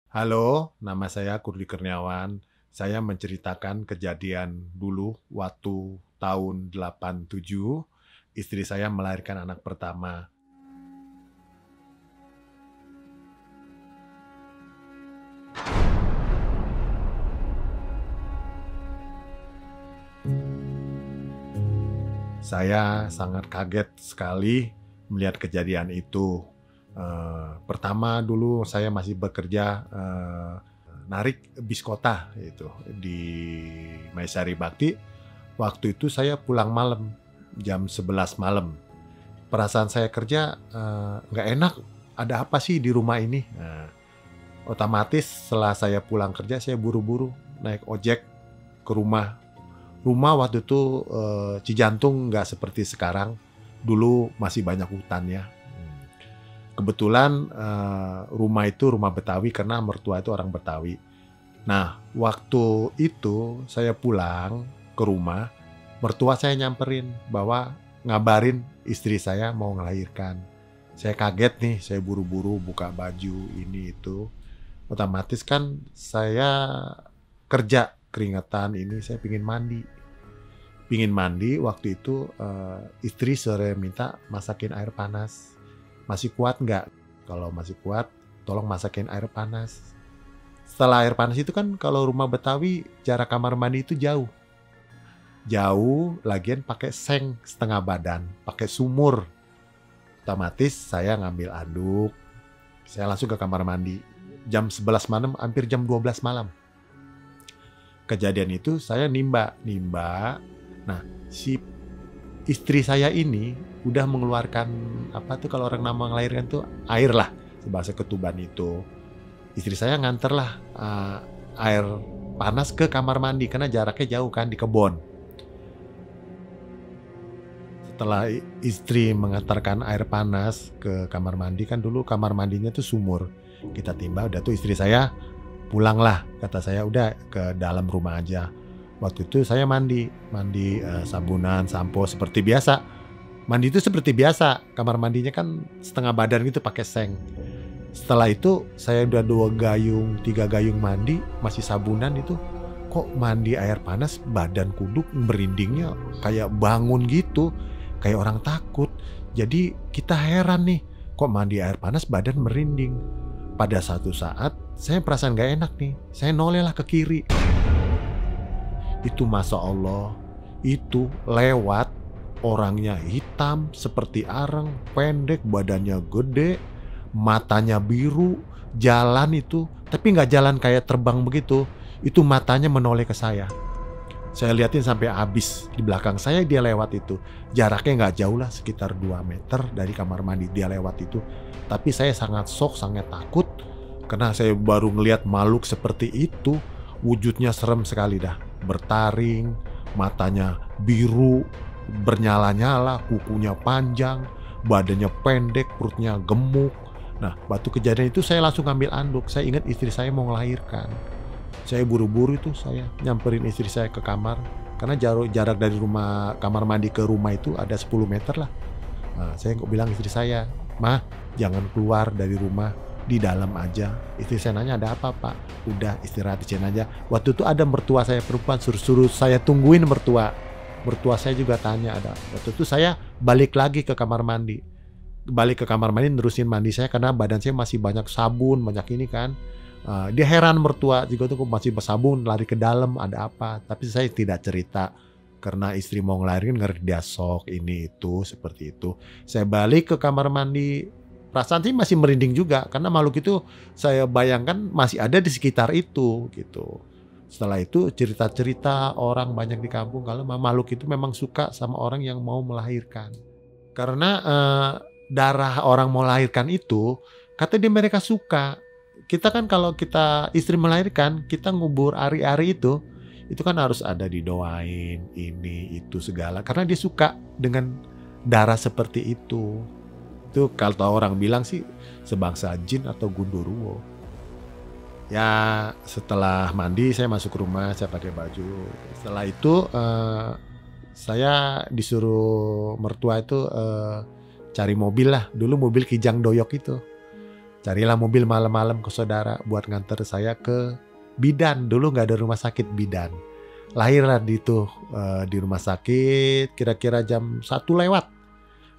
Halo, nama saya Kurdi Kurniawan. Saya menceritakan kejadian dulu waktu tahun 87, istri saya melahirkan anak pertama. Saya sangat kaget sekali melihat kejadian itu. Pertama dulu saya masih bekerja narik bis kota itu di Maesari Bakti. Waktu itu saya pulang malam, jam 11 malam. Perasaan saya kerja nggak enak, ada apa sih di rumah ini? Nah, otomatis setelah saya pulang kerja, saya buru-buru naik ojek ke rumah. Rumah waktu itu Cijantung nggak seperti sekarang. Dulu masih banyak hutan ya. Kebetulan rumah itu rumah Betawi karena mertua itu orang Betawi. Nah, waktu itu saya pulang ke rumah, mertua saya nyamperin bahwa ngabarin istri saya mau ngelahirkan. Saya kaget nih, saya buru-buru buka baju ini itu. Otomatis kan saya kerja keringetan ini, saya pingin mandi. Pingin mandi waktu itu istri sore minta masakin air panas. Masih kuat nggak? Kalau masih kuat, tolong masakin air panas. Setelah air panas itu kan kalau rumah Betawi jarak kamar mandi itu jauh. Jauh, lagian pakai seng setengah badan, pakai sumur. Otomatis saya ngambil anduk, saya langsung ke kamar mandi. Jam 11 malam, hampir jam 12 malam. Kejadian itu saya nimba. Nah, si istri saya ini udah mengeluarkan apa tuh kalau orang nama ngelahirkan tuh air lah, bahasa Ketuban itu. Istri saya nganter lah air panas ke kamar mandi karena jaraknya jauh kan di kebun. Setelah istri mengantarkan air panas ke kamar mandi, kan dulu kamar mandinya tuh sumur. Kita timba, udah tuh istri saya pulanglah, kata saya udah ke dalam rumah aja. Waktu itu saya mandi sabunan, sampo seperti biasa. Mandi itu seperti biasa, kamar mandinya kan setengah badan gitu pakai seng. Setelah itu saya udah 3 gayung mandi, masih sabunan itu. Kok mandi air panas badan kuduk merindingnya kayak bangun gitu, kayak orang takut. Jadi kita heran nih, kok mandi air panas badan merinding. Pada satu saat saya perasaan gak enak nih, saya noleh lah ke kiri. Itu Masya Allah, itu lewat orangnya hitam seperti arang, pendek, badannya gede, matanya biru, jalan itu, tapi nggak jalan kayak terbang begitu. Itu matanya menoleh ke saya. Saya liatin sampai habis. Di belakang saya dia lewat itu. Jaraknya nggak jauh lah, sekitar 2 meter dari kamar mandi dia lewat itu. Tapi saya sangat shock, sangat takut. Karena saya baru ngelihat makhluk seperti itu. Wujudnya serem sekali dah. Bertaring, matanya biru, bernyala-nyala, kukunya panjang, badannya pendek, perutnya gemuk. Nah, waktu kejadian itu saya langsung ambil anduk. Saya ingat istri saya mau melahirkan. Saya buru-buru itu saya nyamperin istri saya ke kamar. Karena jarak dari rumah kamar mandi ke rumah itu ada 10 meter lah. Nah, saya bilang istri saya, "Mah, jangan keluar dari rumah, di dalam aja." Istri saya nanya, "Ada apa, Pak?" "Udah, istirahat di sini aja." Waktu itu ada mertua saya perempuan, suruh saya tungguin mertua. Mertua saya juga tanya ada. Waktu itu saya balik lagi ke kamar mandi. Balik ke kamar mandi nerusin mandi saya karena badan saya masih banyak sabun, banyak ini kan. Dia heran mertua juga tuh kok masih bersabun, lari ke dalam, ada apa. Tapi saya tidak cerita karena istri mau ngelahirin, ngerti dia shock ini itu seperti itu. Saya balik ke kamar mandi, perasaan sih masih merinding juga karena makhluk itu saya bayangkan masih ada di sekitar itu gitu. Setelah itu cerita-cerita orang banyak di kampung kalau makhluk itu memang suka sama orang yang mau melahirkan. Karena darah orang mau melahirkan itu katanya mereka suka. Kita kan kalau kita istri melahirkan, kita ngubur ari-ari itu kan harus ada didoain, ini, itu segala. Karena dia suka dengan darah seperti itu. Itu kalau orang bilang sih sebangsa jin atau gundurwo. Ya setelah mandi saya masuk rumah, saya pakai baju. Setelah itu saya disuruh mertua itu cari mobil lah. Dulu mobil Kijang Doyok itu. Carilah mobil malam-malam ke saudara buat nganter saya ke bidan. Dulu nggak ada rumah sakit bidan. Lahirlah di rumah sakit kira-kira jam 1 lewat.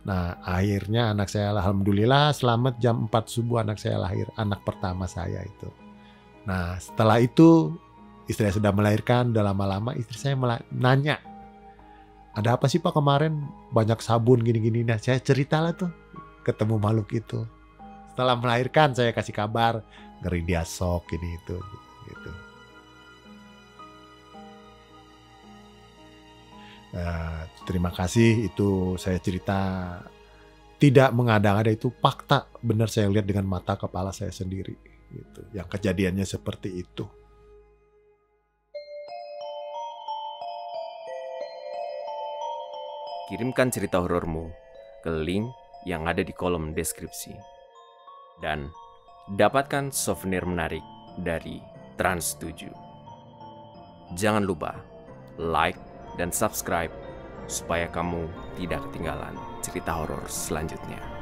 Nah akhirnya anak saya alhamdulillah selamat jam 4 subuh anak saya lahir. Anak pertama saya itu. Nah setelah itu istri saya sudah melahirkan. Udah lama-lama istri saya nanya. Ada apa sih Pak kemarin banyak sabun gini-gini. Nah saya ceritalah tuh ketemu makhluk itu. Setelah melahirkan saya kasih kabar ngeri dia sok ini itu gitu. Terima kasih itu saya cerita tidak mengada-ngada, itu fakta benar saya lihat dengan mata kepala saya sendiri gitu. Yang kejadiannya seperti itu. Kirimkan cerita horormu ke link yang ada di kolom deskripsi. Dan dapatkan souvenir menarik dari Trans 7. Jangan lupa like dan subscribe supaya kamu tidak ketinggalan cerita horor selanjutnya.